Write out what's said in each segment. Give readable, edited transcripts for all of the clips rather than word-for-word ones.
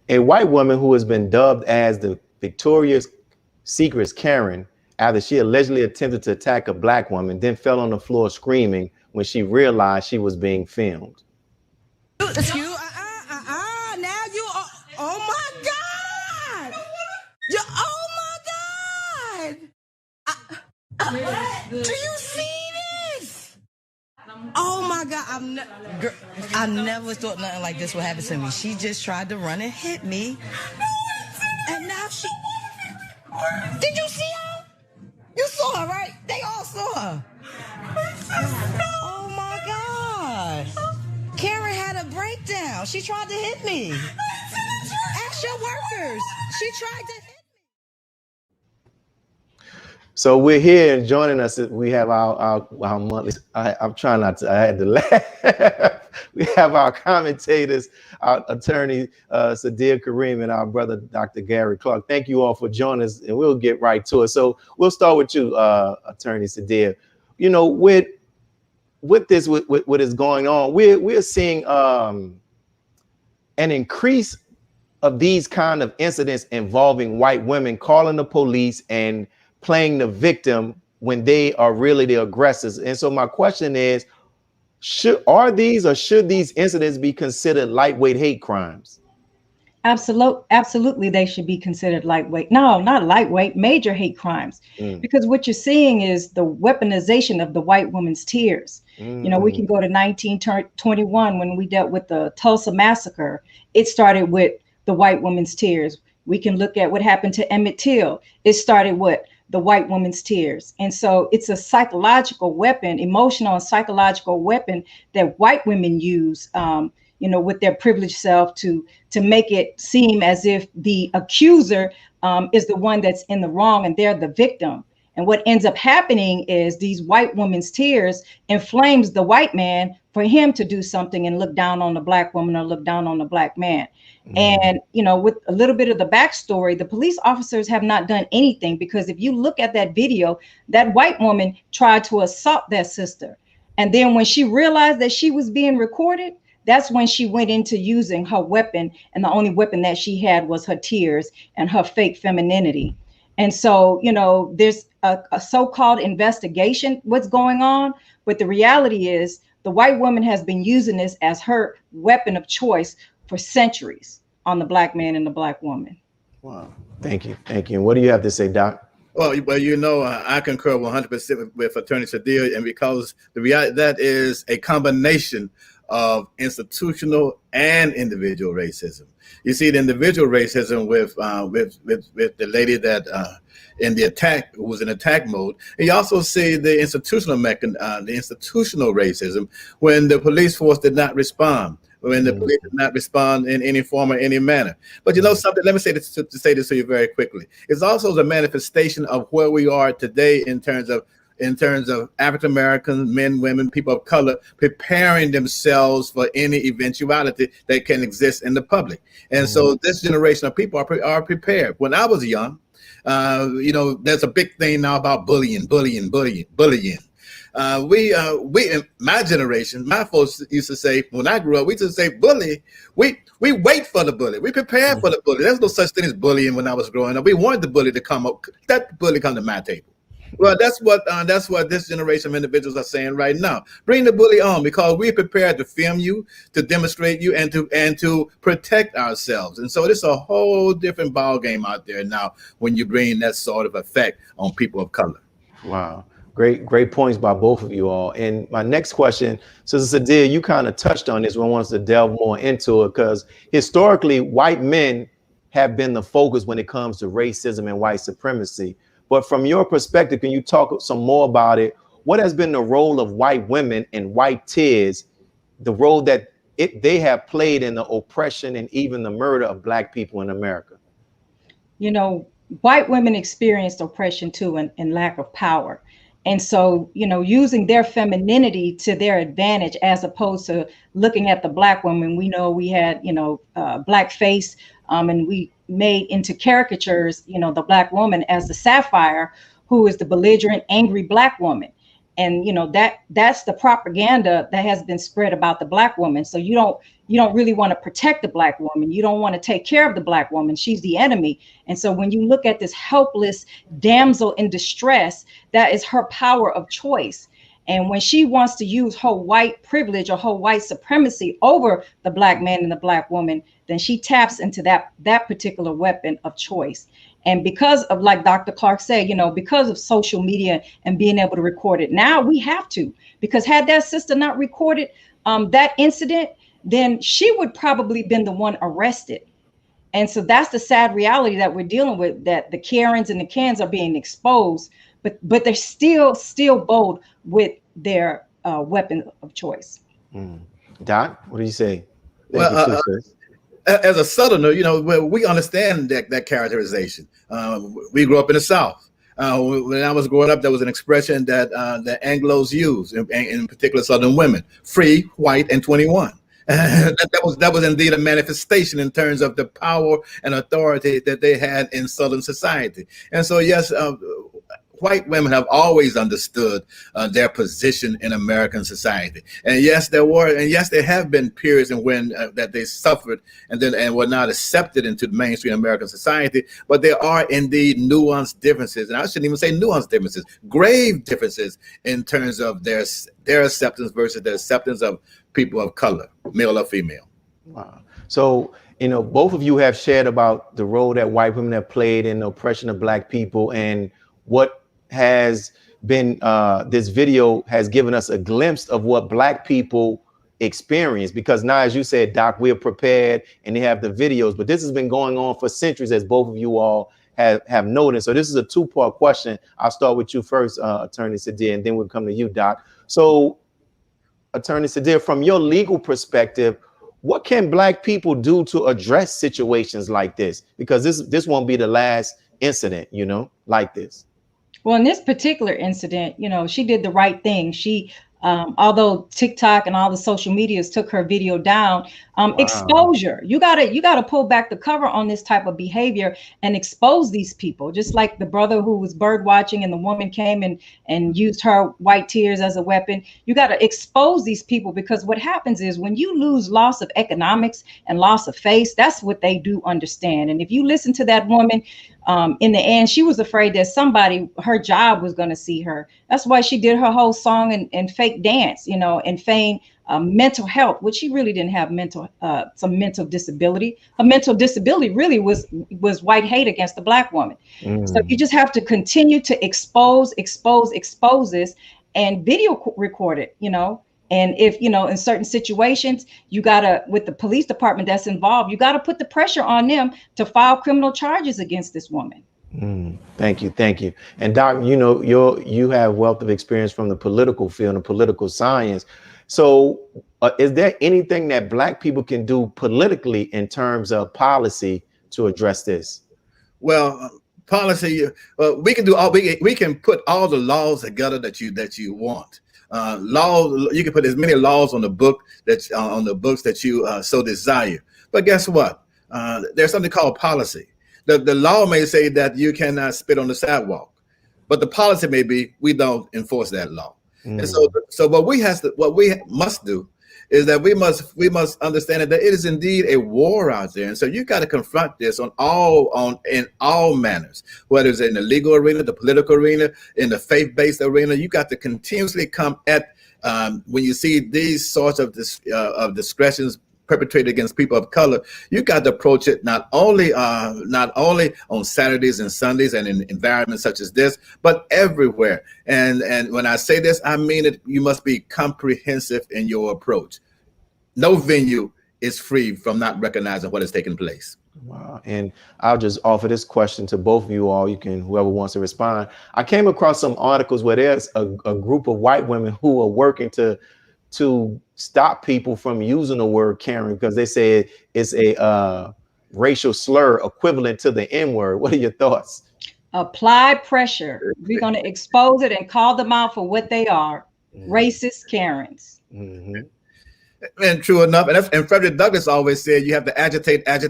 A white woman who has been dubbed as the Victoria's Secret's Karen after she allegedly attempted to attack a black woman, then fell on the floor screaming when she realized she was being filmed. Excuse, now you are, oh my God! You, oh my God! Do you see this? Oh my God, I never thought nothing like this would happen to me. She just tried to run and hit me. And now she, did you see her? You saw her, right? They all saw her. Oh my God. Karen had a breakdown. She tried to hit me. Ask your workers. She tried to hit me. So we're here, and joining us, we have our monthly, I'm trying not to, I had to laugh. We have our commentators, our attorney, Saddiyah Karriem, and our brother, Dr. Gary Clark. Thank you all for joining us, and we'll get right to it. So we'll start with you, Attorney Saddiyah. You know, with this, what is going on, we're seeing an increase of these kind of incidents involving white women calling the police and playing the victim when they are really the aggressors. And so my question is, should these incidents be considered lightweight hate crimes? Absolutely, they should be considered lightweight. No, not lightweight, major hate crimes. Because what you're seeing is the weaponization of the white woman's tears. You know, we can go to 1921 when we dealt with the Tulsa massacre. It started with the white woman's tears. We can look at what happened to Emmett Till. It started with the white woman's tears. And so it's a psychological weapon, emotional and psychological weapon that white women use, you know, with their privileged self to make it seem as if the accuser is the one that's in the wrong and they're the victim. And what ends up happening is these white women's tears inflames the white man for him to do something and look down on the black woman or look down on the black man. And, you know, with a little bit of the backstory, the police officers have not done anything, because if you look at that video, that white woman tried to assault that sister. And then when she realized that she was being recorded, that's when she went into using her weapon. And the only weapon that she had was her tears and her fake femininity. And so, you know, there's a so-called investigation, what's going on. But the reality is the white woman has been using this as her weapon of choice for centuries on the black man and the black woman. Wow. Thank you. Thank you. And what do you have to say, Doc? Well, you know, I concur 100% with Attorney Saddiyah, and because the reality that is a combination of institutional and individual racism. You see the individual racism with the lady that in the attack, who was in attack mode. And you also see the institutional institutional racism when the police force did not respond. When the police did not respond in any form or any manner. But you know something, let me say this to you very quickly. It's also the manifestation of where we are today in terms of African Americans, men, women, people of color, preparing themselves for any eventuality that can exist in the public. And so this generation of people are prepared. When I was young, you know, there's a big thing now about bullying. We in my generation, my folks used to say, when I grew up, we used to say bully. We wait for the bully. We prepare for the bully. There's no such thing as bullying when I was growing up. We wanted the bully to come up. That bully come to my table. Well, that's what this generation of individuals are saying right now. Bring the bully on, because we're prepared to film you, to demonstrate you, and to protect ourselves. And so it's a whole different ball game out there now when you bring that sort of effect on people of color. Wow. Great points by both of you all. And my next question, Sister Saddiyah, you kind of touched on this, but I want us to delve more into it, because historically, white men have been the focus when it comes to racism and white supremacy. But from your perspective, can you talk some more about it? What has been the role of white women and white tears, the role that they have played in the oppression and even the murder of black people in America? You know, white women experienced oppression too, and lack of power. And so, you know, using their femininity to their advantage, as opposed to looking at the black woman. We know we had, you know, blackface, and we made into caricatures, you know, the black woman as the sapphire, who is the belligerent, angry black woman. And that's the propaganda that has been spread about the Black woman. So you don't really want to protect the Black woman. You don't want to take care of the Black woman. She's the enemy. And so when you look at this helpless damsel in distress, that is her power of choice. And when she wants to use her white privilege or her white supremacy over the Black man and the Black woman, then she taps into that particular weapon of choice. And because of, like Dr. Clark said, because of social media and being able to record it, now we have to, because had that sister not recorded that incident, then she would probably been the one arrested. And so that's the sad reality that we're dealing with, that the Karens and the Kens are being exposed, but they're still bold with their weapon of choice. Doc, what do you say? Well, as a Southerner, we understand that characterization. We grew up in the South. When I was growing up, there was an expression that the Anglos use, in particular Southern women: free, white, and 21. that was indeed a manifestation in terms of the power and authority that they had in Southern society. And so, yes, white women have always understood their position in American society. And yes, there have been periods in when that they suffered and were not accepted into the mainstream American society. But there are indeed nuanced differences, and I shouldn't even say nuanced differences, grave differences in terms of their acceptance versus the acceptance of people of color, male or female. Wow. So, both of you have shared about the role that white women have played in the oppression of Black people, and what has been this video has given us a glimpse of what Black people experience, because now, as you said, Doc, we're prepared and they have the videos, but this has been going on for centuries, as both of you all have noted. So this is a two-part question. I'll start with you first, Attorney Saddiyah, and then we'll come to you, Doc. So, Attorney Saddiyah, from your legal perspective, what can Black people do to address situations like this? Because this won't be the last incident, like this. Well, in this particular incident, she did the right thing. She, although TikTok and all the social medias took her video down, exposure. You gotta pull back the cover on this type of behavior and expose these people. Just like the brother who was bird watching and the woman came and used her white tears as a weapon. You gotta expose these people, because what happens is when you lose loss of economics and loss of face, that's what they do understand. And if you listen to that woman, in the end, she was afraid that her job was going to see her. That's why she did her whole song and fake dance, and feign mental health, which she really didn't have some mental disability. Her mental disability really was white hate against the Black woman. So you just have to continue to expose this and video record it, And if, in certain situations, you gotta, with the police department that's involved, you gotta put the pressure on them to file criminal charges against this woman. Thank you. And Doc, you have wealth of experience from the political field and political science. So is there anything that Black people can do politically in terms of policy to address this? Well, policy, we can do we can put all the laws together that you want. Laws, you can put as many laws on the books that you so desire. But guess what? There's something called policy. The law may say that you cannot spit on the sidewalk, but the policy may be we don't enforce that law. And so what we must do is that we must understand that it is indeed a war out there. And so you got to confront this in all manners, whether it's in the legal arena, the political arena, in the faith-based arena. You got to continuously come at when you see these sorts of discretions perpetrated against people of color. You got to approach it not only on Saturdays and Sundays and in environments such as this, but everywhere. And when I say this, I mean it. You must be comprehensive in your approach. No venue is free from not recognizing what is taking place. Wow. And I'll just offer this question to both of you all. You can, whoever wants to respond. I came across some articles where there's a group of white women who are working to stop people from using the word Karen, because they say it's a racial slur equivalent to the N-word. What are your thoughts? Apply pressure. We're going to expose it and call them out for what they are. Racist Karens. And true enough, and Frederick Douglass always said you have to agitate. And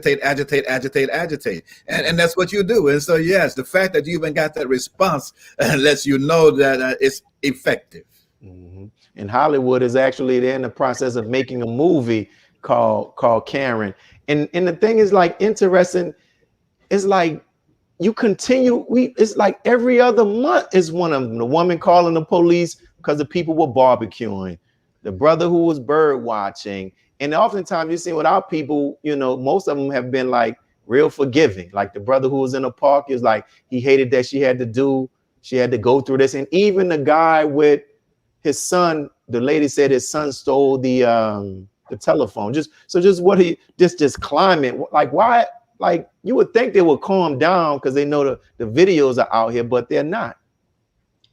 that's what you do. And so, yes, the fact that you even got that response lets you know that it's effective. And Hollywood is actually, they're in the process of making a movie called Karen. And the thing is like interesting, it's like you continue, it's like every other month is one of them. The woman calling the police because the people were barbecuing, the brother who was bird watching. And oftentimes you see with our people, you know, most of them have been like real forgiving. Like the brother who was in the park is like, he hated that she had to go through this. And even the guy with his son, the lady said his son stole the telephone. Just climate. Like why? Like you would think they would calm down because they know the videos are out here, but they're not.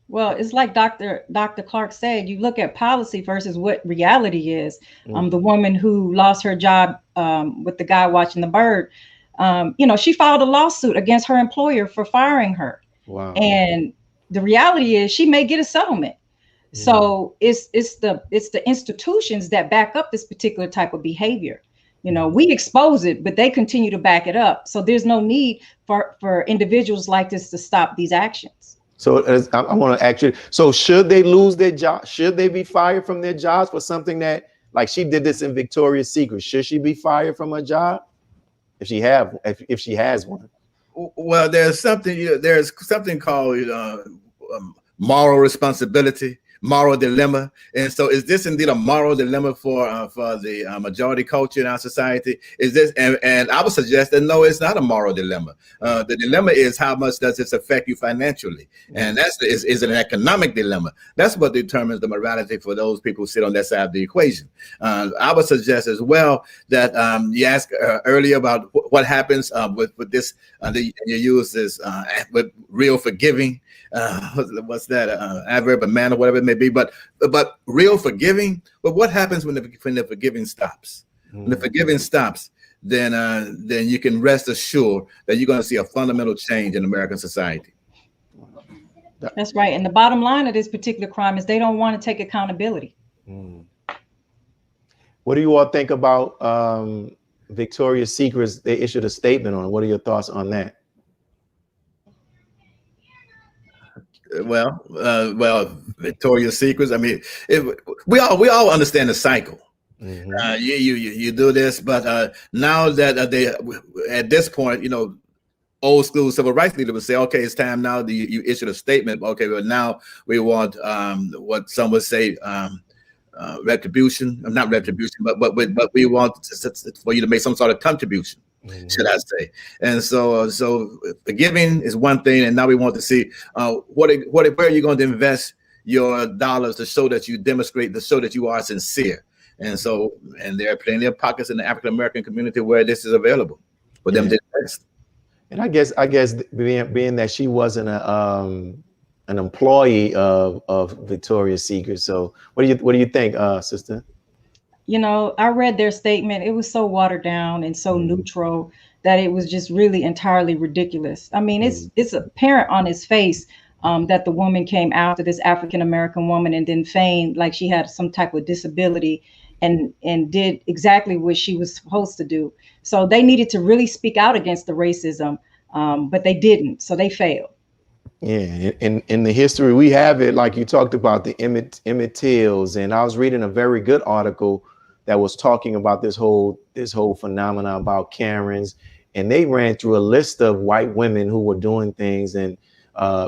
Well, it's like Dr. Clark said, you look at policy versus what reality is. The woman who lost her job with the guy watching the bird, you know, she filed a lawsuit against her employer for firing her. Wow. And the reality is she may get a settlement. So it's the institutions that back up this particular type of behavior. You know, we expose it, but they continue to back it up. So there's no need for individuals like this to stop these actions. So I want to ask you, so should they lose their job? Should they be fired from their jobs for something that, like she did this in Victoria's Secret? Should she be fired from her job if she has one? Well, there's something called moral responsibility, moral dilemma. And so is this indeed a moral dilemma for the majority culture in our society? Is this, and I would suggest that no, it's not a moral dilemma. The dilemma is how much does this affect you financially? And is it an economic dilemma? That's what determines the morality for those people who sit on that side of the equation. I would suggest as well that you asked earlier about what happens with this, you use this with real forgiving, what's that, adverb of man or whatever it may be, but real forgiving. But what happens when the forgiving stops? When the forgiving stops, then you can rest assured that you're going to see a fundamental change in American society. That's right. And the bottom line of this particular crime is they don't want to take accountability. What do you all think about Victoria's Secret? They issued a statement on it. What are your thoughts on that? Well, Victoria's Secrets. I mean, we all understand the cycle. You do this, but now that they at this point, you know, old school civil rights leader would say, okay, it's time now that you issued a statement. Okay, well now we want what some would say retribution, not retribution, but we want for you to make some sort of contribution. Should I say? And so forgiving is one thing, and now we want to see where are you going to invest your dollars to show that you demonstrate, to show that you are sincere. And there are plenty of pockets in the African American community where this is available for them to invest. And I guess being that she wasn't an employee of Victoria's Secret. So what do you think, sister? You know, I read their statement. It was so watered down and so neutral that it was just really entirely ridiculous. I mean, it's apparent on his face that the woman came after this African-American woman and then feigned like she had some type of disability and did exactly what she was supposed to do. So they needed to really speak out against the racism, but they didn't. So they failed. Yeah, in the history we have it, like you talked about the Emmett Tills, and I was reading a very good article that was talking about this whole phenomenon about Karens, and they ran through a list of white women who were doing things and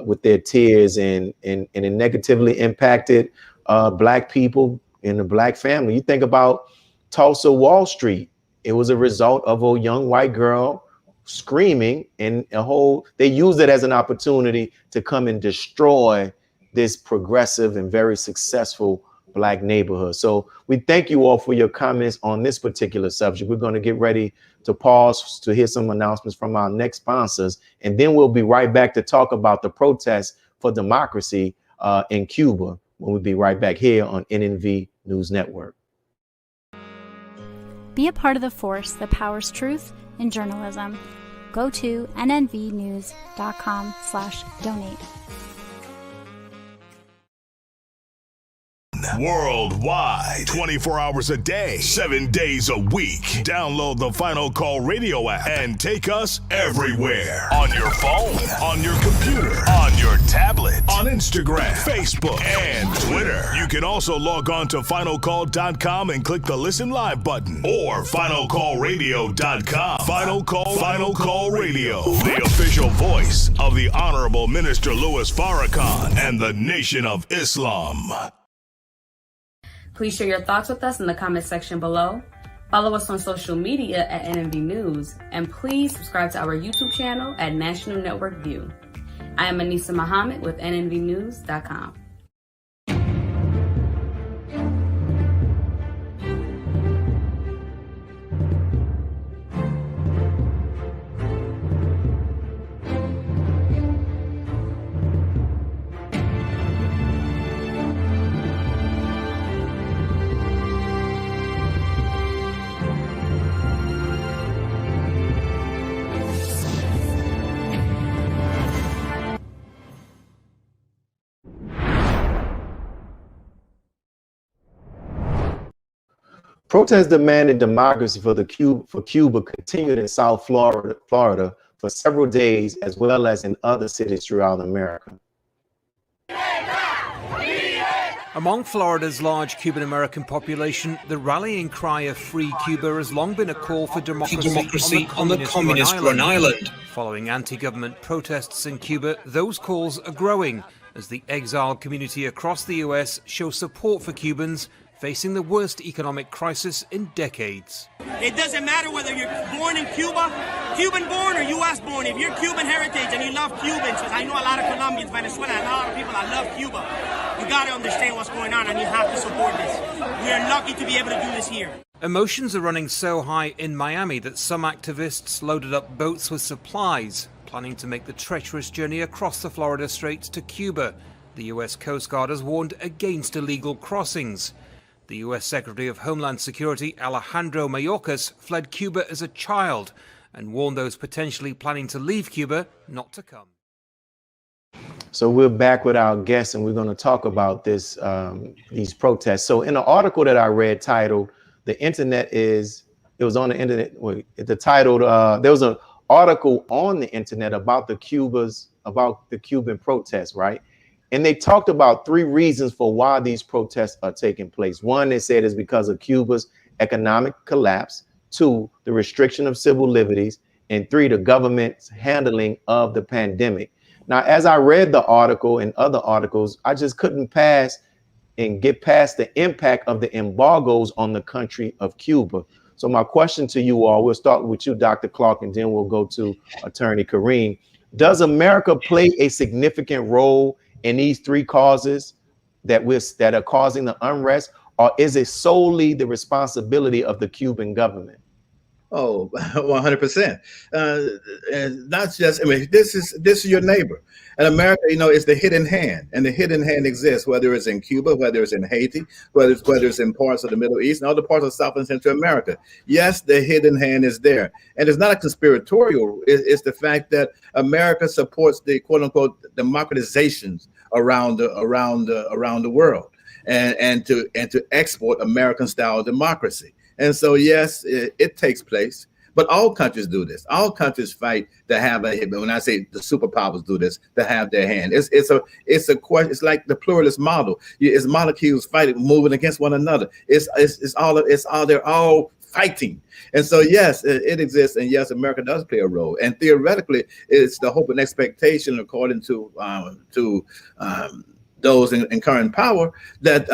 with their tears and it negatively impacted Black people in the Black family. You think about Tulsa Wall Street. It was a result of a young white girl screaming, and they used it as an opportunity to come and destroy this progressive and very successful Black neighborhood. So we thank you all for your comments on this particular subject. We're going to get ready to pause to hear some announcements from our next sponsors, and then we'll be right back to talk about the protests for democracy in Cuba when we'll be right back here on NNV News Network. Be a part of the force that powers truth in journalism. Go to nnvnews.com/donate. Worldwide, 24 hours a day, 7 days a week. Download the Final Call Radio app and take us everywhere. On your phone, on your computer, on your tablet, on Instagram, Facebook, and Twitter. You can also log on to finalcall.com and click the Listen Live button, or finalcallradio.com. Final Call Radio, the official voice of the Honorable Minister Louis Farrakhan and the Nation of Islam. Please share your thoughts with us in the comment section below. Follow us on social media at NNV News, and please subscribe to our YouTube channel at National Network View. I am Anissa Muhammad with NNVnews.com. Protests demanding democracy for Cuba continued in South Florida for several days, as well as in other cities throughout America. Among Florida's large Cuban American population, the rallying cry of Free Cuba has long been a call for democracy on the communist run island. Following anti-government protests in Cuba, those calls are growing as the exiled community across the US show support for Cubans facing the worst economic crisis in decades. It doesn't matter whether you're born in Cuba, Cuban born or U.S. born. If you're Cuban heritage and you love Cubans, because I know a lot of Colombians, Venezuela, and a lot of people that love Cuba, you got to understand what's going on and you have to support this. We are lucky to be able to do this here. Emotions are running so high in Miami that some activists loaded up boats with supplies, planning to make the treacherous journey across the Florida Straits to Cuba. The U.S. Coast Guard has warned against illegal crossings. The U.S. Secretary of Homeland Security, Alejandro Mayorkas, fled Cuba as a child and warned those potentially planning to leave Cuba not to come. So we're back with our guests, and we're going to talk about this, these protests. So in an article that I read titled, "The Internet is," it was on the internet, the title, there was an article on the internet about the Cuban protests, right? And they talked about 3 reasons for why these protests are taking place. 1, they said, is because of Cuba's economic collapse. 2, the restriction of civil liberties. And 3, the government's handling of the pandemic. Now, as I read the article and other articles, I just couldn't get past the impact of the embargoes on the country of Cuba. So my question to you all, we'll start with you, Dr. Clark, and then we'll go to Attorney Karriem. Does America play a significant role in these 3 causes that are causing the unrest, or is it solely the responsibility of the Cuban government? Oh, 100%. And not just, I mean, this is your neighbor. And America, you know, is the hidden hand, and the hidden hand exists, whether it's in Cuba, whether it's in Haiti, whether it's in parts of the Middle East and other parts of South and Central America. Yes, the hidden hand is there. And it's not a conspiratorial. It's the fact that America supports the quote unquote democratizations around the world, and to export American style democracy. And so, yes, it takes place, but all countries do this. All countries fight to have a, when I say the superpowers do this, to have their hand. It's a question. It's like the pluralist model. It's molecules fighting, moving against one another. They're all fighting. And so, yes, it exists. And yes, America does play a role. And theoretically, it's the hope and expectation, according to those in current power, that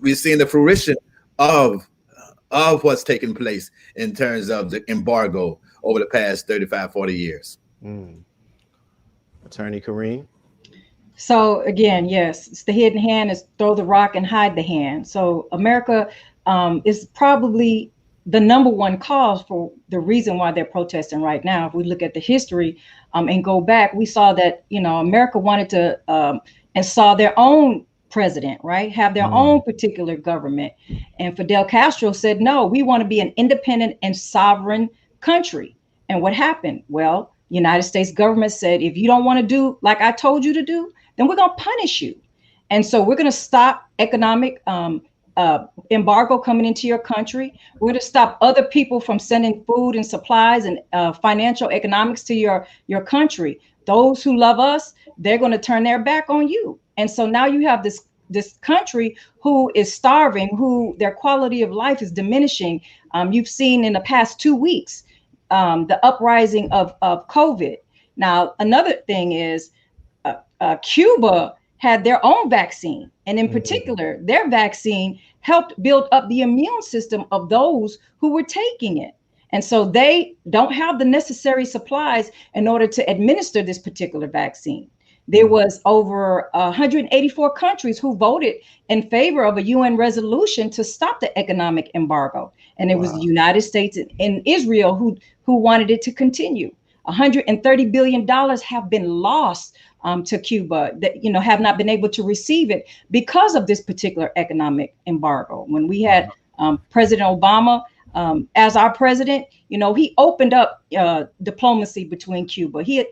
we're seeing the fruition of what's taking place in terms of the embargo over the past 35, 40 years. Attorney Karriem? So again, yes, it's the hidden hand, is throw the rock and hide the hand. So America is probably the #1 cause for the reason why they're protesting right now. If we look at the history and go back, we saw that, you know, America wanted to and saw their own president, right, have their own particular government. And Fidel Castro said, no, we want to be an independent and sovereign country. And what happened? Well, United States government said, if you don't want to do like I told you to do, then we're going to punish you. And so we're going to stop economic embargo coming into your country. We're going to stop other people from sending food and supplies and financial economics to your country. Those who love us, they're going to turn their back on you. And so now you have this country who is starving, who their quality of life is diminishing. You've seen in the past 2 weeks the uprising of COVID. Now, another thing is Cuba had their own vaccine. And in particular, their vaccine helped build up the immune system of those who were taking it. And so they don't have the necessary supplies in order to administer this particular vaccine. There was over 184 countries who voted in favor of a UN resolution to stop the economic embargo. And it was the United States and Israel who wanted it to continue. $130 billion have been lost to Cuba that, you know, have not been able to receive it because of this particular economic embargo. When we had President Obama as our president, you know, he opened up diplomacy between Cuba. He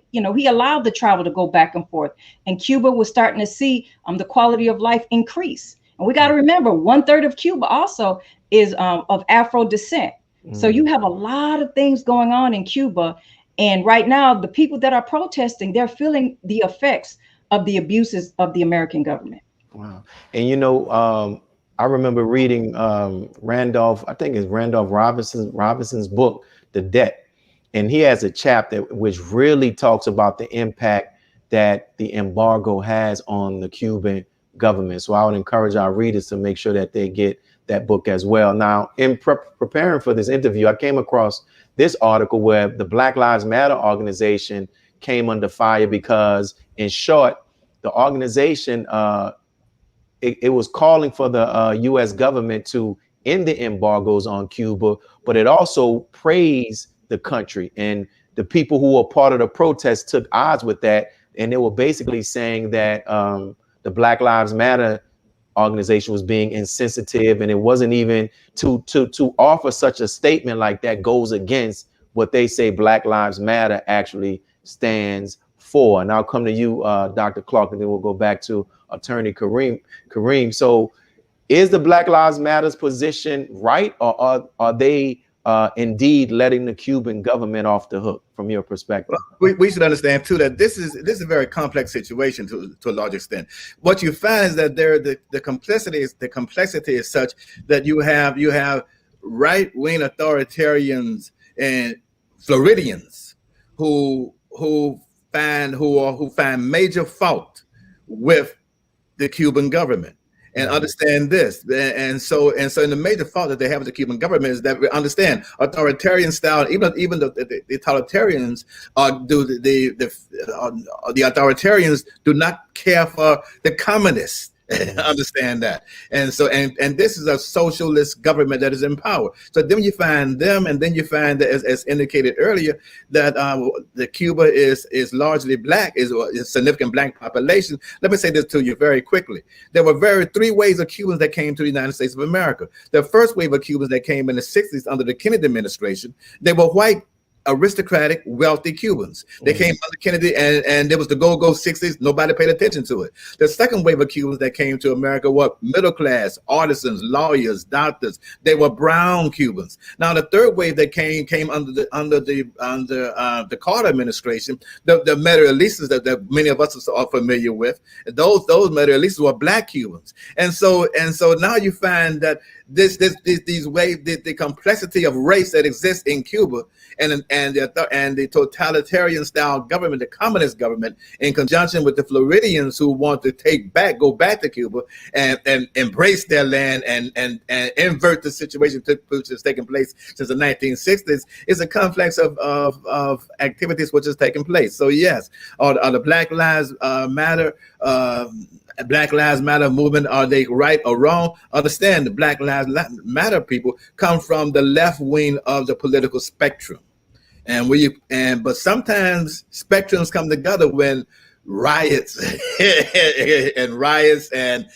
allowed the travel to go back and forth, and Cuba was starting to see the quality of life increase. And we got to remember, 1/3 of Cuba also is of Afro descent. So you have a lot of things going on in Cuba. And right now, the people that are protesting, they're feeling the effects of the abuses of the American government. Wow. And, you know, I remember reading Randolph Robinson's book, The Debt. And he has a chapter which really talks about the impact that the embargo has on the Cuban government. So I would encourage our readers to make sure that they get that book as well. Now, in preparing for this interview, I came across this article where the Black Lives Matter organization came under fire because, in short, the organization, it was calling for the U.S. government to end the embargoes on Cuba, but it also praised the country. And the people who were part of the protest took odds with that. And they were basically saying that the Black Lives Matter organization was being insensitive, and it wasn't even to offer such a statement like that goes against what they say Black Lives Matter actually stands for. And I'll come to you, Dr. Clark, and then we'll go back to Attorney Karriem. So is the Black Lives Matter's position right, or are they indeed letting the Cuban government off the hook from your perspective? Well, we should understand too that this is a very complex situation to a large extent. What you find is that the complexity is such that you have right-wing authoritarians and Floridians who find major fault with the Cuban government. And understand this, and so in the major fault that they have with the Cuban government is that we understand authoritarian style. Even the totalitarians the authoritarians do not care for the communists. Understand that, and this is a socialist government that is in power. So then you find them, and then you find that, as indicated earlier, that the Cuba is largely black, is a significant black population. Let me say this to you very quickly. There were three waves of Cubans that came to the United States of America. The first wave of Cubans that came in the 60s under the Kennedy administration, they were white, aristocratic, wealthy Cubans. They came under Kennedy, and there was the go-go 60s. Nobody paid attention to it. The second wave of Cubans that came to America were middle class, artisans, lawyers, doctors. They were brown Cubans. Now the third wave that came under the Carter administration, the materialistas that many of us are familiar with. Those materialistas were black Cubans, and so now you find that these waves, the complexity of race that exists in Cuba, and the totalitarian style government, the communist government, in conjunction with the Floridians who want to go back to Cuba and embrace their land and invert the situation which has taken place since the 1960s, is a complex of activities which has taken place. So yes, are the Black Lives Matter movement, are they right or wrong? Understand, the Black Lives Matter people come from the left wing of the political spectrum, but sometimes spectrums come together when riots and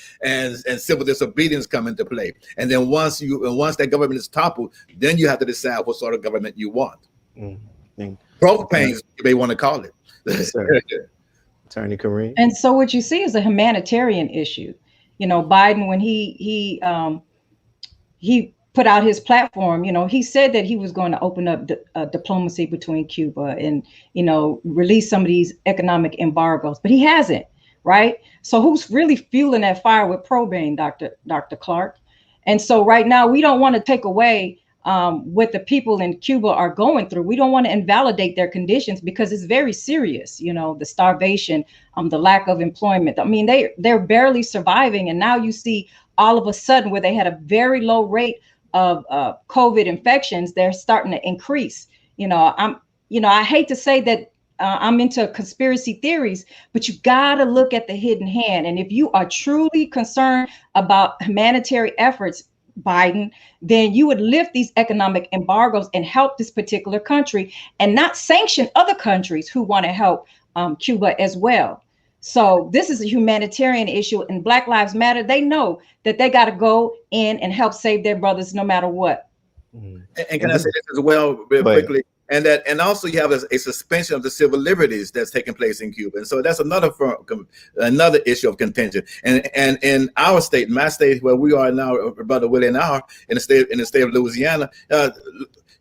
civil disobedience come into play. And then once that government is toppled, then you have to decide what sort of government you want. Propane, you may want to call it. Yes, sir. Attorney Karriem. And so what you see is a humanitarian issue. You know, Biden, when he put out his platform, you know, he said that he was going to open up diplomacy between Cuba and, you know, release some of these economic embargoes, but he hasn't, right? So who's really fueling that fire with propane, Dr. Clark? And so right now, we don't want to take away what the people in Cuba are going through. We don't want to invalidate their conditions because it's very serious. You know, the starvation, the lack of employment. I mean, they're barely surviving. And now you see all of a sudden where they had a very low rate of COVID infections, they're starting to increase. You know, I hate to say that I'm into conspiracy theories, but you got to look at the hidden hand. And if you are truly concerned about humanitarian efforts, Biden, then you would lift these economic embargoes and help this particular country and not sanction other countries who want to help Cuba as well. So this is a humanitarian issue, and Black Lives Matter. They know that they got to go in and help save their brothers no matter what. And can I say this as well, real quickly? And also you have a suspension of the civil liberties that's taking place in Cuba, and so that's another issue of contention. And in our state, my state, where we are now, Brother Willie and I are in the state of Louisiana,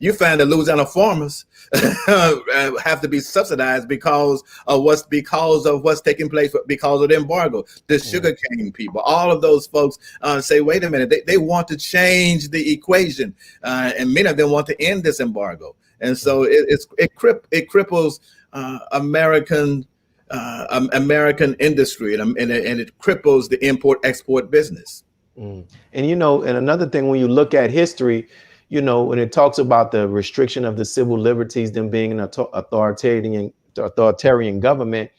you find that Louisiana farmers have to be subsidized because of what's taking place because of the embargo. The sugarcane people, all of those folks say, wait a minute, they want to change the equation, and many of them want to end this embargo. And so it cripples American industry, and it cripples the import-export business. And you know, and another thing, when you look at history, you know, when it talks about the restriction of the civil liberties, them being an authoritarian government,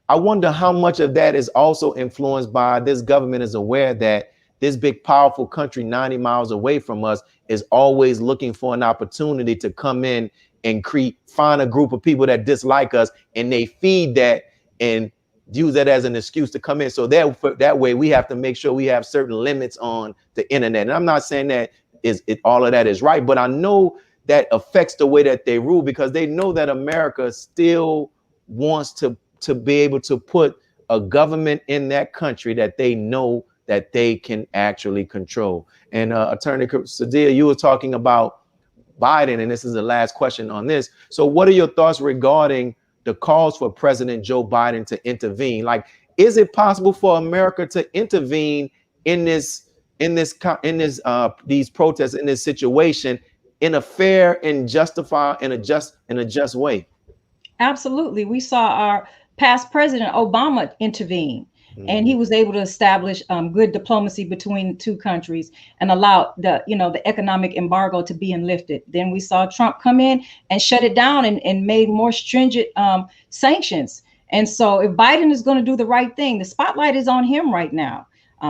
I wonder how much of that is also influenced by this government is aware that this big, powerful country 90 miles away from us is always looking for an opportunity to come in and find a group of people that dislike us, and they feed that and use that as an excuse to come in. So that way we have to make sure we have certain limits on the internet. And I'm not saying that all of that is right, but I know that affects the way that they rule, because they know that America still wants to be able to put a government in that country that they know that they can actually control. And Attorney Saddiyah, you were talking about Biden, and this is the last question on this. So what are your thoughts regarding the calls for President Joe Biden to intervene? Like, is it possible for America to intervene in these protests, in this situation, in a fair and justified and a just way? Absolutely. We saw our past President Obama intervene. And he was able to establish good diplomacy between two countries and allow the economic embargo to be lifted. Then we saw Trump come in and shut it down and made more stringent sanctions. And so if Biden is going to do the right thing, the spotlight is on him right now.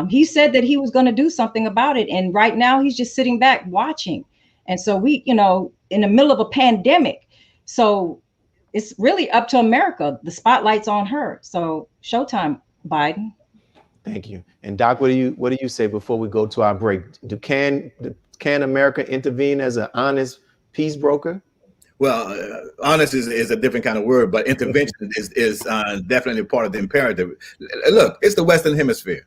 He said that he was going to do something about it. And right now he's just sitting back watching. And so we, in the middle of a pandemic. So it's really up to America. The spotlight's on her. So showtime, Biden. Thank you. And Doc, what do you say before we go to our break? Can America intervene as an honest peace broker? Well, honest is a different kind of word, but intervention is definitely part of the imperative. Look, it's the Western Hemisphere.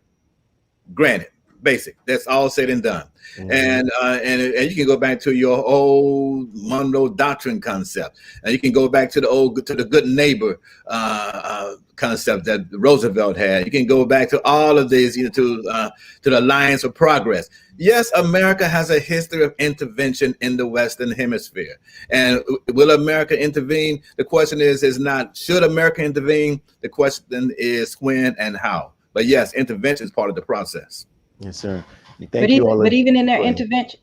Granted, basic. That's all said and done. And you can go back to your old Monroe Doctrine concept, and you can go back to the good neighbor concept that Roosevelt had. You can go back to all of these, to the Alliance for Progress. Yes, America has a history of intervention in the Western Hemisphere. And will America intervene? The question is not should America intervene? The question is when and how. But yes, intervention is part of the process. Yes, sir. But even in their intervention,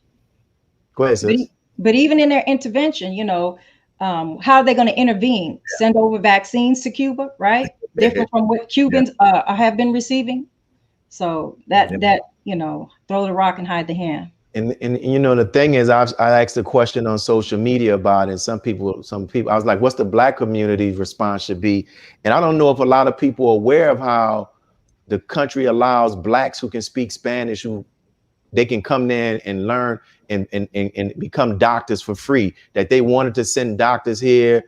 go ahead, sis. But even in their intervention, how are they going to intervene? Yeah. Send over vaccines to Cuba, right? Different from what Cubans have been receiving. So that throw the rock and hide the hand. And the thing is, I asked a question on social media about it. And some people, I was like, what's the Black community's response should be? And I don't know if a lot of people are aware of how the country allows Blacks who can speak Spanish, who they can come there and learn and become doctors for free, that they wanted to send doctors here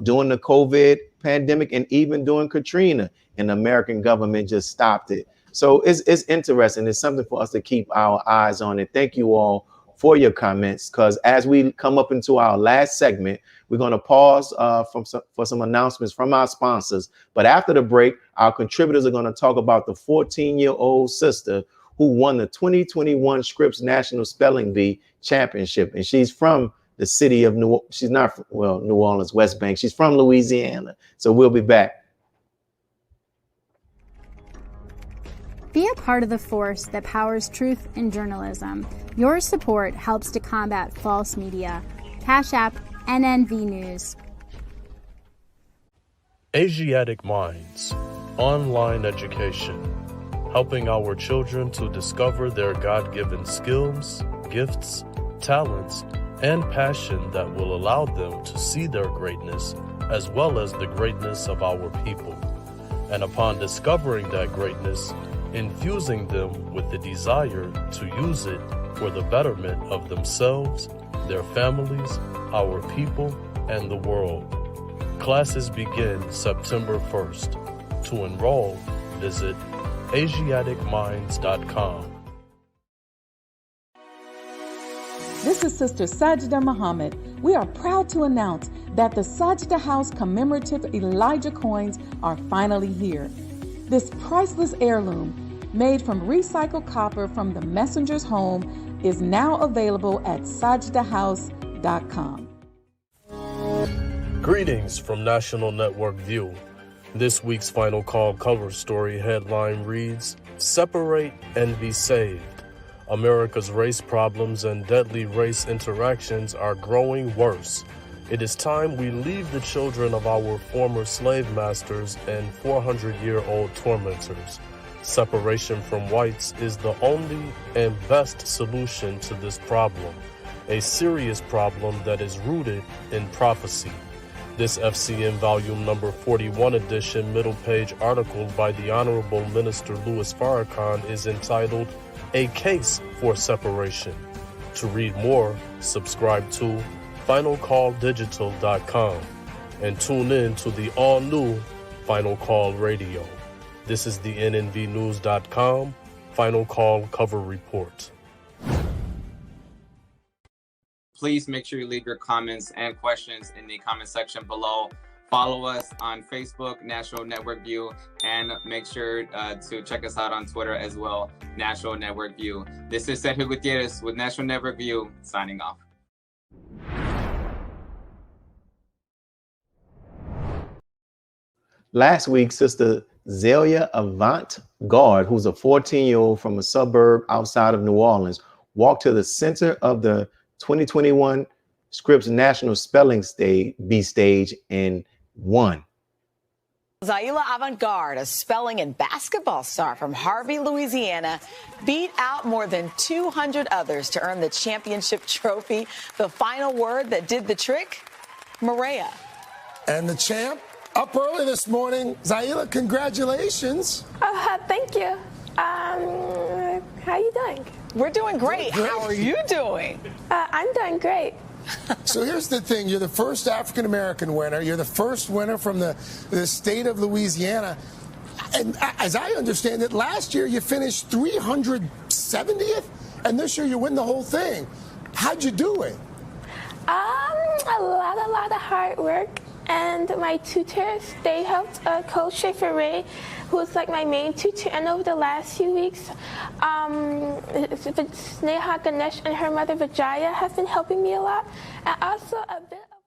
during the COVID pandemic and even during Katrina, and the American government just stopped it. So it's interesting. It's something for us to keep our eyes on. And thank you all for your comments, because as we come up into our last segment, we're going to pause for some announcements from our sponsors. But after the break, our contributors are going to talk about the 14-year-old sister who won the 2021 Scripps National Spelling Bee Championship. And she's from the city of she's not, well, New Orleans, West Bank. She's from Louisiana. So we'll be back. Be a part of the force that powers truth in journalism. Your support helps to combat false media. Cash App NNV News. Asiatic Minds, online education, helping our children to discover their God-given skills, gifts, talents, and passion that will allow them to see their greatness as well as the greatness of our people. And upon discovering that greatness, infusing them with the desire to use it for the betterment of themselves, their families, our people, and the world. Classes begin September 1st. To enroll, visit AsiaticMinds.com. This is Sister Sajda Muhammad. We are proud to announce that the Sajda House commemorative Elijah coins are finally here. This priceless heirloom, made from recycled copper from the messenger's home, is now available at sajdahouse.com. Greetings from National Network View. This week's Final Call cover story headline reads, "Separate and Be Saved. America's race problems and deadly race interactions are growing worse. It is time we leave the children of our former slave masters and 400-year-old tormentors. Separation from whites is the only and best solution to this problem, a serious problem that is rooted in prophecy." This FCN volume number 41 edition middle page article by the Honorable Minister Louis Farrakhan is entitled "A Case for Separation." To read more, subscribe to finalcalldigital.com and tune in to the all-new Final Call Radio. This is the NNVnews.com Final Call Cover Report. Please make sure you leave your comments and questions in the comment section below. Follow us on Facebook, National Network View, and make sure to check us out on Twitter as well, National Network View. This is Sergio Gutierrez with National Network View, signing off. Last week, Sister Zalia Avant-Garde, who's a 14-year-old from a suburb outside of New Orleans, walked to the center of the 2021 Scripps National Spelling Bee stage and won. Zaila Avant-Garde, a spelling and basketball star from Harvey, Louisiana, beat out more than 200 others to earn the championship trophy. The final word that did the trick, Maria. And the champ up early this morning. Zaila, congratulations. Thank you. How you doing? We're doing great. How are you doing? I'm doing great. So here's the thing. You're the first African-American winner. You're the first winner from the state of Louisiana. And as I understand it, last year you finished 370th, and this year you win the whole thing. How'd you do it? A lot of hard work. And my tutors, they helped Coach Schaefer Ray, who's like my main tutor. And over the last few weeks, Sneha Ganesh and her mother Vijaya have been helping me a lot. And also a bit of...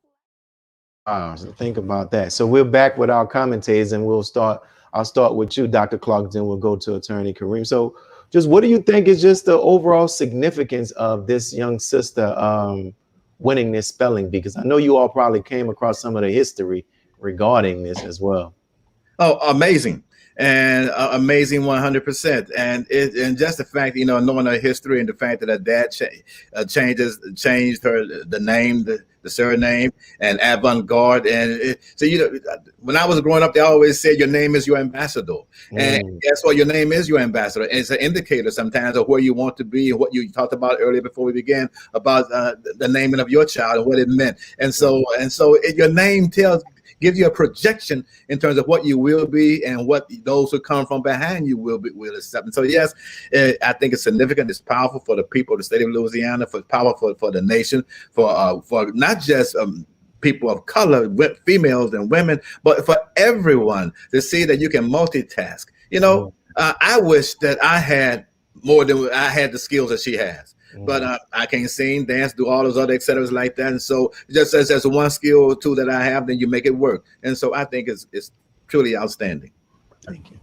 Wow, so think about that. So we're back with our commentators, and I'll start with you, Dr. Clark, then we'll go to Attorney Karriem. So just what do you think is just the overall significance of this young sister winning this spelling bee? Because I know you all probably came across some of the history regarding this as well. Oh, amazing. And amazing 100%. And just the fact, knowing her history and the fact that her dad changed the name, the surname, and Avant-Garde. And so, when I was growing up, they always said your name is your ambassador. And guess what? Your name is your ambassador. And it's an indicator sometimes of where you want to be and what you talked about earlier before we began about the naming of your child and what it meant. And so your name gives you a projection in terms of what you will be and what those who come from behind you will accept. And so yes, I think it's significant. It's powerful for the people of the state of Louisiana, for powerful for the nation, for not just people of color, females and women, but for everyone to see that you can multitask. You know, I wish that I had more than I had the skills that she has. But I can't sing, dance, do all those other et cetera like that. And so just as there's one skill or two that I have, then you make it work. And so I think it's truly outstanding. Thank you.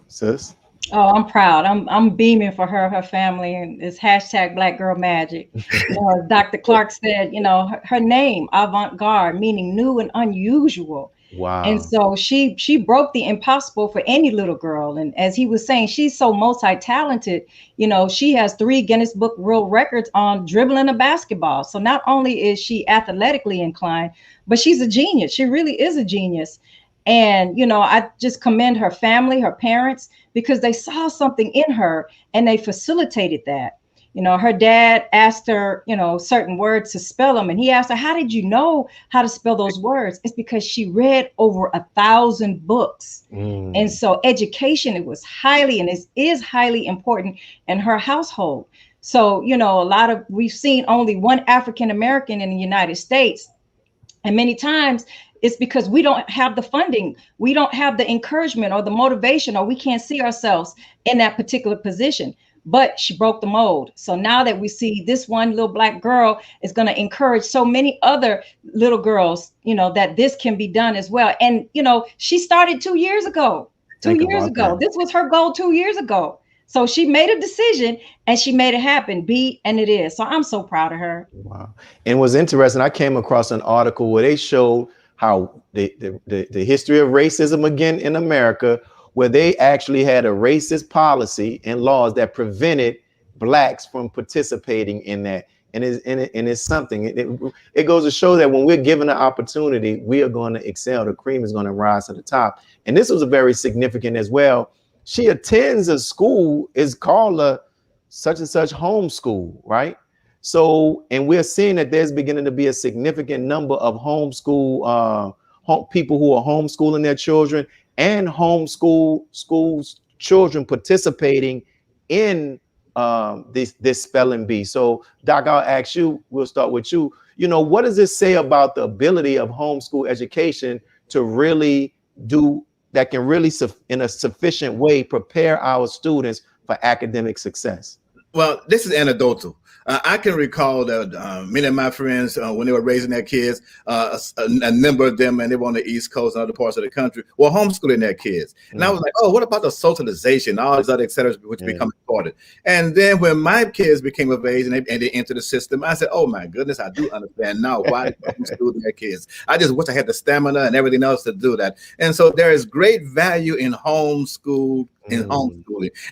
Sis? Oh, I'm proud. I'm beaming for her family, and it's hashtag Black Girl Magic. You know, Dr. Clark said, you know, her name, Avant-Garde, meaning new and unusual. Wow. And so she broke the impossible for any little girl. And as he was saying, she's so multi-talented. You know, she has 3 Guinness Book World Records on dribbling a basketball. So not only is she athletically inclined, but she's a genius. She really is a genius. And, you know, I just commend her family, her parents, because they saw something in her and they facilitated that. You know, her dad asked her, you know, certain words to spell them. And he asked her, how did you know how to spell those words? It's because she read over 1,000 books. And so education, it was highly, and it is highly important in her household. So, you know, we've seen only one African-American in the United States. And many times it's because we don't have the funding. We don't have the encouragement or the motivation, or we can't see ourselves in that particular position. But she broke the mold. So now that we see this one little Black girl is going to encourage so many other little girls, you know, that this can be done as well. And, you know, she started 2 years ago. 2 years ago. This was her goal 2 years ago. So she made a decision and she made it happen, and it is. So I'm so proud of her. Wow. And it was interesting. I came across an article where they showed how the history of racism again in America, where they actually had a racist policy and laws that prevented Blacks from participating in that. And it's something. It goes to show that when we're given an opportunity, we are going to excel. The cream is going to rise to the top. And this was a very significant as well. She attends a school, is called a such and such homeschool, right? So, and we're seeing that there's beginning to be a significant number of homeschool people who are homeschooling their children, and schools children participating in this spelling bee. So, Doc, I'll ask you, we'll start with you. You know, what does this say about the ability of homeschool education to really do that, can really in a sufficient way prepare our students for academic success? Well, this is anecdotal. I can recall that many of my friends, when they were raising their kids, a number of them, and they were on the East Coast and other parts of the country, were homeschooling their kids. And I was like, oh, what about the socialization, all these other et cetera, which become important. And then when my kids became of age and they entered the system, I said, oh my goodness, I do understand now why they homeschooling their kids. I just wish I had the stamina and everything else to do that. And so there is great value in homeschooling,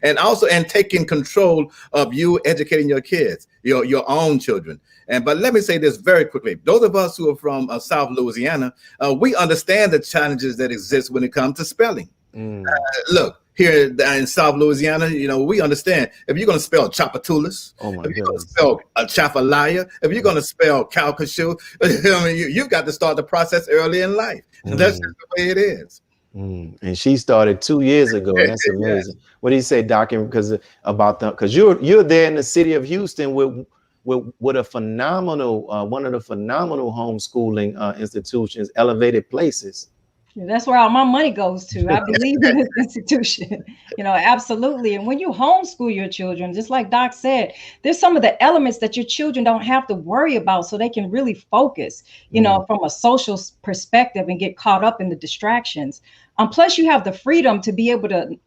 and also taking control of you educating your kids, your own children. But let me say this very quickly. Those of us who are from South Louisiana, we understand the challenges that exist when it comes to spelling. Look, here in South Louisiana, you know, we understand if you're going to spell Chapatulas, if you're going to spell Chafalaya, if you're going to spell Calcasieu, I mean, you've got to start the process early in life. And that's just the way it is. And she started 2 years ago. That's amazing. Yeah. What do you say, Doc? Because you're there in the city of Houston with a phenomenal one of the phenomenal homeschooling institutions, Elevated Places. That's where all my money goes to. I believe in this institution, you know, absolutely. And when you homeschool your children, just like Doc said, there's some of the elements that your children don't have to worry about, so they can really focus, you know, from a social perspective and get caught up in the distractions. Plus, you have the freedom to be able to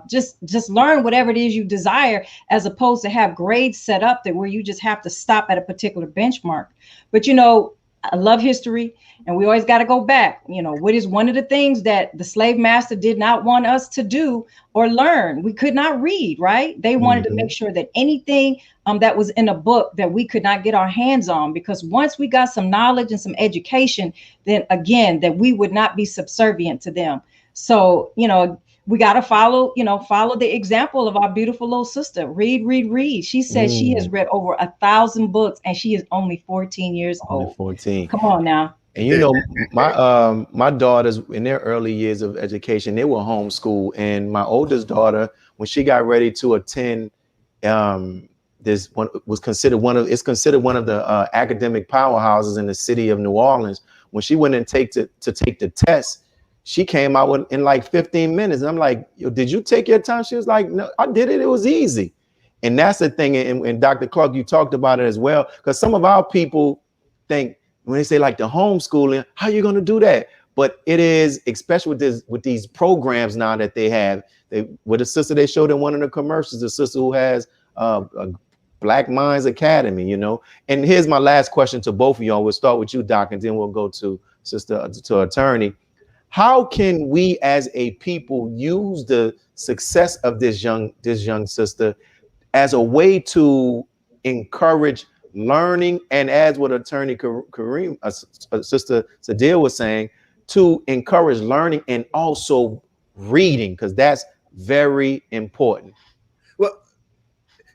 just learn whatever it is you desire, as opposed to have grades set up that where you just have to stop at a particular benchmark. But, you know, I love history, and we always got to go back. You know, what is one of the things that the slave master did not want us to do or learn? We could not read, right? They wanted to make sure that anything that was in a book that we could not get our hands on, because once we got some knowledge and some education, then again, that we would not be subservient to them. So, you know, we got to follow the example of our beautiful little sister. Read. She says she has read over 1,000 books, and she is only 14 years old. 14. Come on now. And you know, my daughters in their early years of education, they were homeschooled. And my oldest daughter, when she got ready to attend, this one was considered one of the academic powerhouses in the city of New Orleans. When she went and take to take the test, she came out in like 15 minutes. And I'm like, yo, did you take your time? She was like, no, I did it. It was easy. And that's the thing. And Dr. Clark, you talked about it as well, because some of our people think, when they say like the homeschooling, how are you going to do that? But it is, especially with these programs now that they have. With a sister they showed in one of the commercials, a sister who has a Black Minds Academy, you know. And here's my last question to both of y'all. We'll start with you, Doc, and then we'll go to attorney. How can we as a people use the success of this young sister as a way to encourage learning, and as what attorney Karriem, sister Saddiyah was saying, to encourage learning and also reading, because that's very important? Well,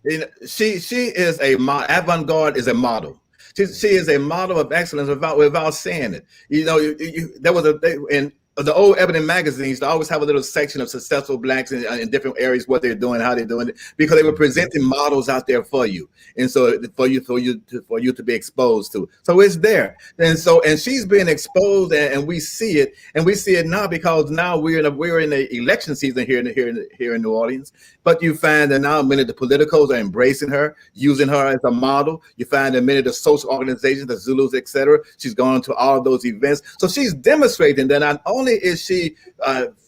you know, she is avant-garde is a model. She is a model of excellence without saying it. You know, there was in the old Ebony magazines, they always have a little section of successful Blacks in different areas, what they're doing, how they're doing it, because they were presenting models out there for you, and so for you to be exposed to. So it's there, and she's being exposed, and we see it, now, because now we're in the election season here in New Orleans. But you find that now many of the politicals are embracing her, using her as a model. You find that many of the social organizations, the Zulus, etc., she's gone to all of those events. So she's demonstrating that not only is she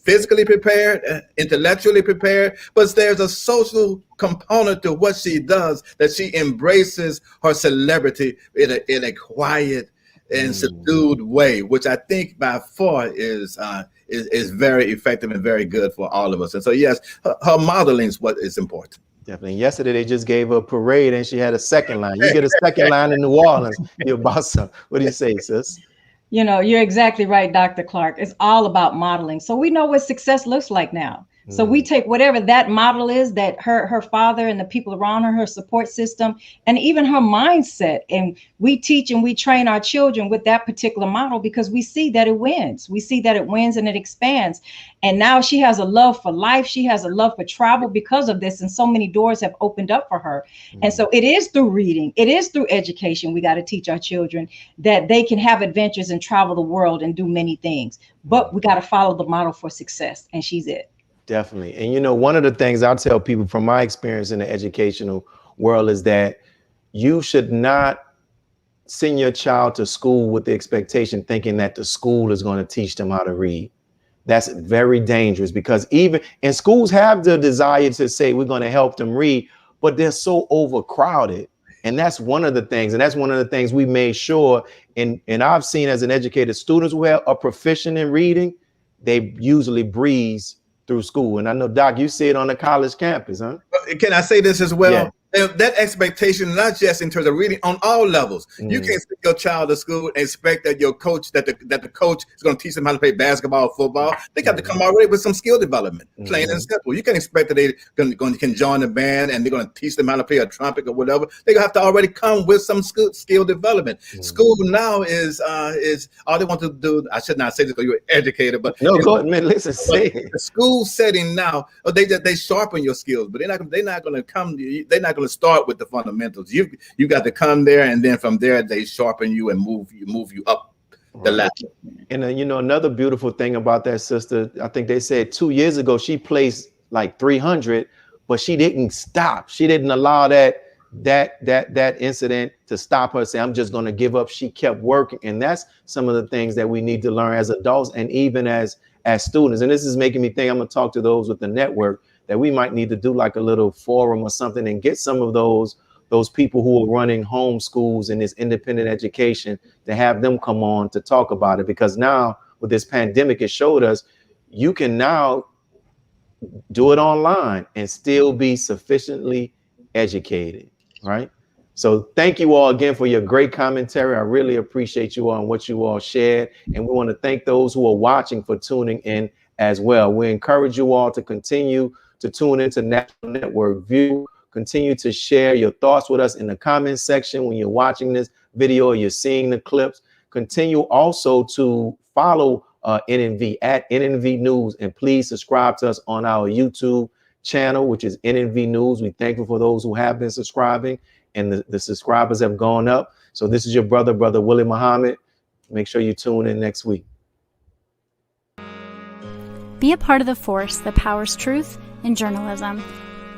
physically prepared, intellectually prepared, but there's a social component to what she does, that she embraces her celebrity in a quiet and subdued way, which I think by far is very effective and very good for all of us. And so, yes, her modeling is what is important. Definitely. Yesterday, they just gave her a parade and she had a second line. You get a second line in New Orleans, you're about some. What do you say, sis? You know, you're exactly right, Dr. Clark. It's all about modeling. So we know what success looks like now. So we take whatever that model is, that her father and the people around her support system, and even her mindset. And we teach and we train our children with that particular model, because we see that it wins. We see that it wins and it expands. And now she has a love for life. She has a love for travel because of this. And so many doors have opened up for her. And so it is through reading. It is through education. We got to teach our children that they can have adventures and travel the world and do many things. But we got to follow the model for success. And she's it. Definitely. And, you know, one of the things I'll tell people from my experience in the educational world is that you should not send your child to school with the expectation thinking that the school is going to teach them how to read. That's very dangerous, because even in schools have the desire to say we're going to help them read, but they're so overcrowded. And that's one of the things. And that's one of the things we made sure. And I've seen as an educator, students who are proficient in reading, they usually breeze through school. And I know, Doc, you see it on the college campus, huh? Can I say this as well? Yeah. That expectation, not just in terms of reading, on all levels. You can't send your child to school and expect that your coach, that the coach is going to teach them how to play basketball or football. They got to come already with some skill development, plain and simple. You can't expect that they can join the band and they're going to teach them how to play a trumpet or whatever. They're going to have to already come with some skill development. School now is all they want to do. I should not say this because you're an educator, but no, go ahead, man. Listen, say it. The school setting now, they sharpen your skills, but they're not going to come. They're not going to start with the fundamentals. You got to come there, and then from there they sharpen you and move you up the ladder. And you know, another beautiful thing about that sister, I think they said 2 years ago she placed like 300, but she didn't stop. She didn't allow that incident to stop her, say I'm just going to give up. She kept working, and that's some of the things that we need to learn as adults and even as students. And this is making me think, I'm going to talk to those with the network, that we might need to do like a little forum or something and get some of those people who are running home schools and this independent education, to have them come on to talk about it. Because now with this pandemic, it showed us you can now do it online and still be sufficiently educated, right? So thank you all again for your great commentary. I really appreciate you all and what you all shared. And we want to thank those who are watching for tuning in as well. We encourage you all to continue to tune into National Network View. Continue to share your thoughts with us in the comments section when you're watching this video or you're seeing the clips. Continue also to follow NNV at NNV News, and please subscribe to us on our YouTube channel, which is NNV News. We're thankful for those who have been subscribing, and the subscribers have gone up. So this is your brother Willie Muhammad. Make sure you tune in next week. Be a part of the force that powers truth in journalism.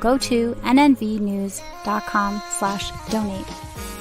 Go to nnvnews.com/donate.